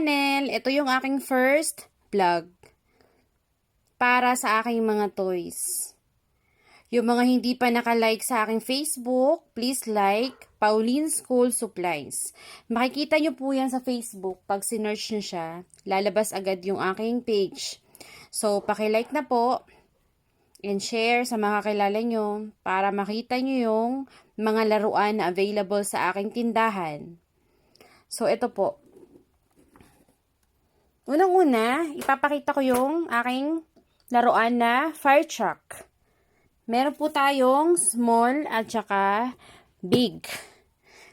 channel. Ito yung aking first vlog para sa aking mga toys. Yung mga hindi pa nakalike sa aking Facebook, please like Pauline School Supplies. Makikita nyo po yan sa Facebook. Pag sinearch nyo siya, lalabas agad yung aking page. So, pakilike na po and share sa mga kilala nyo para makita nyo yung mga laruan na available sa aking tindahan. So, ito po. Unang-una, ipapakita ko yung aking laruan na fire truck. Meron po tayong small at saka big.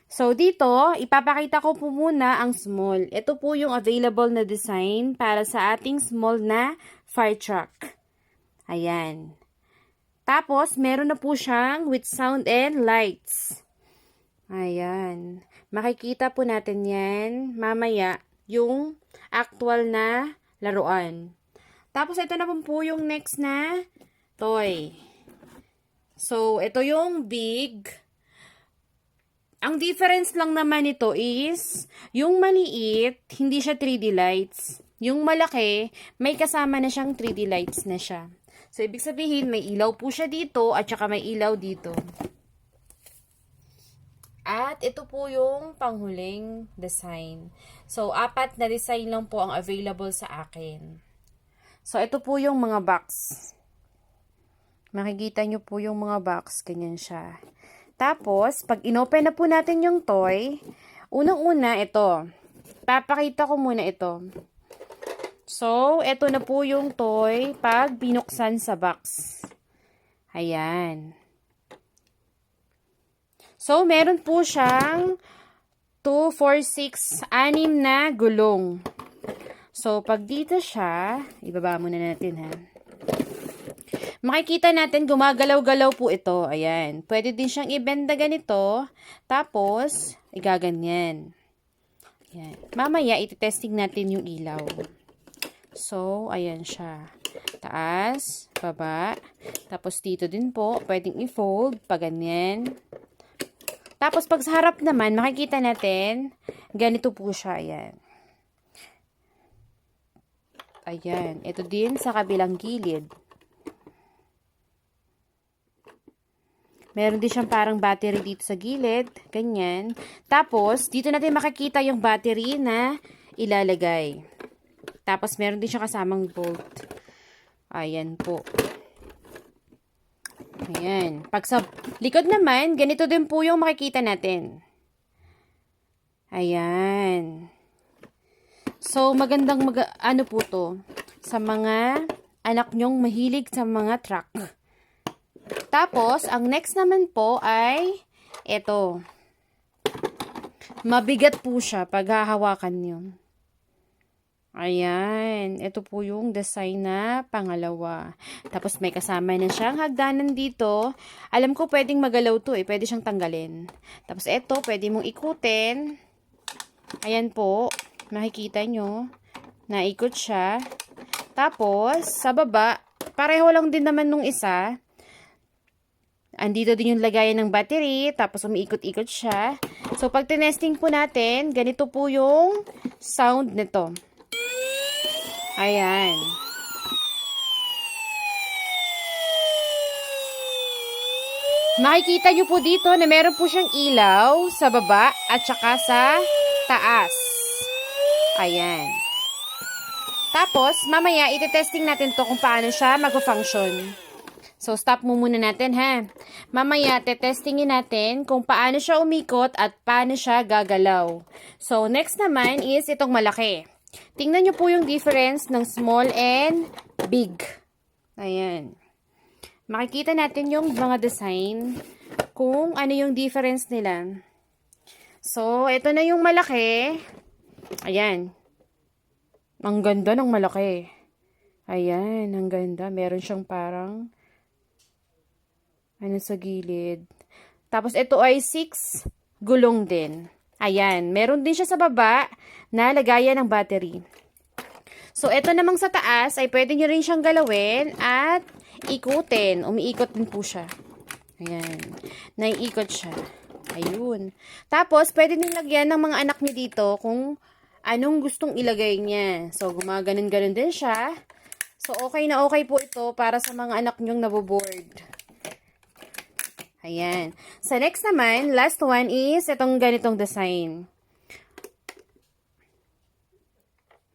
So, dito, ipapakita ko po muna ang small. Ito po yung available na design para sa ating small na fire truck. Ayan. Tapos, meron na po siyang with sound and lights. Ayan. Makikita po natin yan mamaya yung actual na laruan. Tapos, ito na po yung next na toy. So, ito yung big. Ang difference lang naman ito is, yung maliit, hindi siya 3D lights. Yung malaki, may kasama na siyang 3D lights na siya. So, ibig sabihin, may ilaw po siya dito at saka may ilaw dito. At ito po yung panghuling design. So, 4 na design lang po ang available sa akin. So, ito po yung mga box. Makikita nyo po yung mga box. Ganyan siya. Tapos, pag inopen na po natin yung toy, unang-una ito. Papakita ko muna ito. So, ito na po yung toy pag binuksan sa box. Ayan. So, meron po siyang 2, 4, 6, 6 na gulong. So, pag dito siya, ibaba muna natin ha. Makikita natin, gumagalaw-galaw po ito. Ayan. Pwede din siyang ibenda ganito. Tapos, igaganyan. Ayan. Mamaya, ititesting natin yung ilaw. So, ayan siya. Taas, baba. Tapos, dito din po, pwedeng i-fold, pa ganyan. Tapos, pag sa harap naman, makikita natin, ganito po siya. Ayan. Ayan. Ito din sa kabilang gilid. Meron din siyang parang battery dito sa gilid. Ganyan. Tapos, dito natin makikita yung battery na ilalagay. Tapos, meron din siyang kasamang bolt. Ayan po. Ayan. Pag sa likod naman, ganito din po yung makikita natin. Ayan. So, magandang ano po to? Sa mga anak nyong mahilig sa mga truck. Tapos, ang next naman po ay ito. Mabigat po siya pag hahawakan nyo. Ayan. Ito po yung design na pangalawa. Tapos, may kasama na siyang hagdanan dito. Alam ko pwedeng magalaw to eh. Pwede siyang tanggalin. Tapos, ito, pwede mong ikutin. Ayan po. Makikita nyo. Naikot siya. Tapos, sa baba, pareho lang din naman nung isa. Andito din yung lagayan ng battery, tapos umiikot-ikot siya. So, pag tinesting po natin, ganito po yung sound nito. Ayan. Makikita nyo po dito na meron po siyang ilaw sa baba at saka sa taas. Ayan. Tapos, mamaya, iti-testing natin to kung paano siya mag-function. So, stop mo muna natin, ha? Mamaya, tetestingin natin kung paano siya umikot at paano siya gagalaw. So, next naman is itong malaki. Tingnan nyo po yung difference ng small and big. Ayan. Makikita natin yung mga design kung ano yung difference nila. So, ito na yung malaki. Ayan. Ang ganda ng malaki. Ayan, ang ganda. Meron siyang parang ano sa gilid. Tapos, ito ay 6 gulong din. Ayan. Meron din siya sa baba na lagayan ng battery. So, ito namang sa taas ay pwede nyo rin siyang galawin at ikutin. Umiikot din po siya. Ayan. Naiikot siya. Ayun. Tapos, pwede nyo lagyan ng mga anak nyo dito kung anong gustong ilagay niya. So, gumaganon-ganon din siya. So, okay na okay po ito para sa mga anak nyong naboboard. Ayan. Sa next naman, last one is itong ganitong design.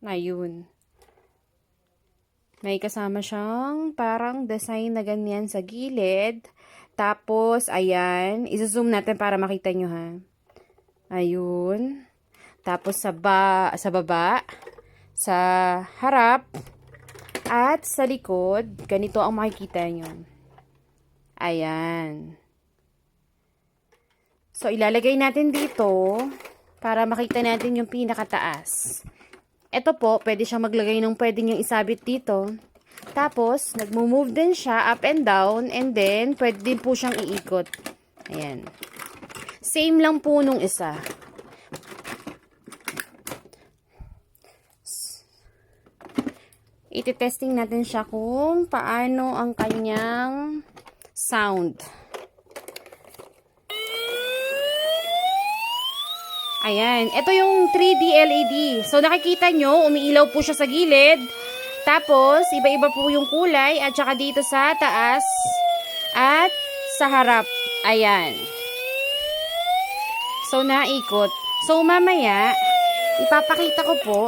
Ayun. May kasama siyang parang design na ganyan sa gilid. Tapos, ayan. I-zoom natin para makita nyo, ha. Ayun. Tapos, sa baba, sa harap, at sa likod, ganito ang makikita nyo. Ayan. So, ilalagay natin dito para makita natin yung pinakataas. Ito po, pwede siyang maglagay ng pwede niyang isabit dito. Tapos, nagmo-move din siya up and down and then, pwede din po siyang iikot. Ayan. Same lang po nung isa. Iti-testing natin siya kung paano ang kanyang sound. Ayan. Ito yung 3D LED. So, nakikita nyo, umiilaw po siya sa gilid. Tapos, iba-iba po yung kulay. At saka dito sa taas. At sa harap. Ayan. So, naikot. So, mamaya, ipapakita ko po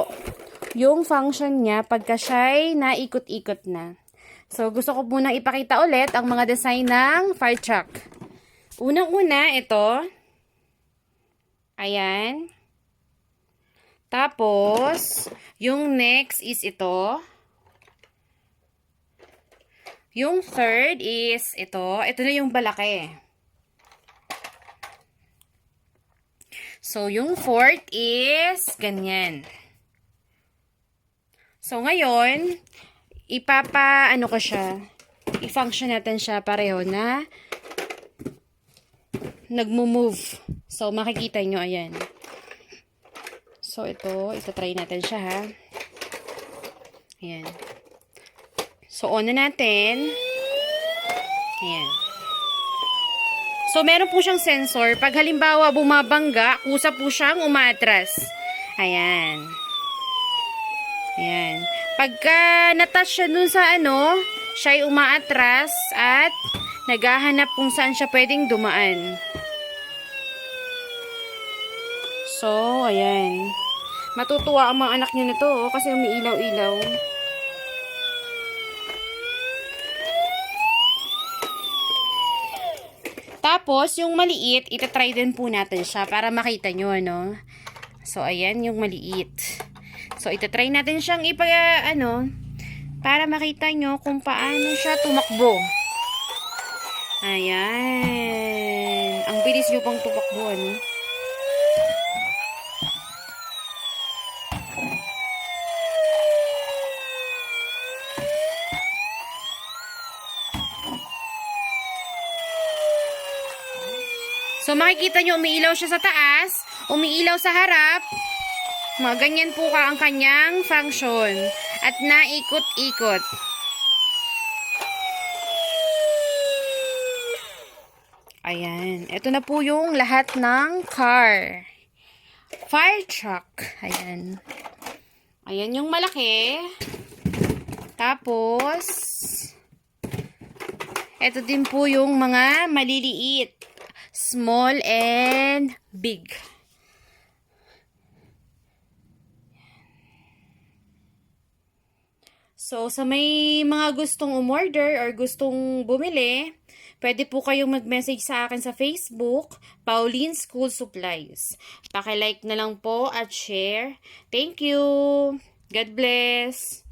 yung function niya pagka siya'y naikot-ikot na. So, gusto ko munang ipakita ulit ang mga design ng fire truck. Unang-una, ito. Ayan. Tapos, yung next is ito. Yung third is ito. Ito na yung balaki. So, yung fourth is ganyan. So, ngayon, ano ko siya. I-function natin siya pareho na nagmo-move. So, makikita nyo, ayan. So, ito try natin siya, ha. Ayan. So, on na natin. Ayan. So, meron po siyang sensor. Pag halimbawa bumabangga, kusa po siyang umatras. Ayan. Ayan. Pagka natouch siya dun sa siya'y umaatras at naghahanap kung saan siya pwedeng dumaan. So, ayan. Matutuwa ang mga anak niya nito, kasi umiilaw-ilaw. Tapos, yung maliit, itatry din po natin siya para makita nyo, So, ayan yung maliit. So, itatry natin siyang para makita nyo kung paano siya tumakbo. Ayan. Ang bilis nyo pang tumakbo, So, makikita nyo, umiilaw siya sa taas, umiilaw sa harap. Ganyan po ang kanyang function. At naikot-ikot. Ayan. Ito na po yung lahat ng car. Fire truck. Ayan. Ayan yung malaki. Tapos, ito din po yung mga maliliit. Small and big. So, sa may mga gustong umorder or gustong bumili, pwede po kayong mag-message sa akin sa Facebook, Pauline School Supplies. Paki-like na lang po at share. Thank you! God bless!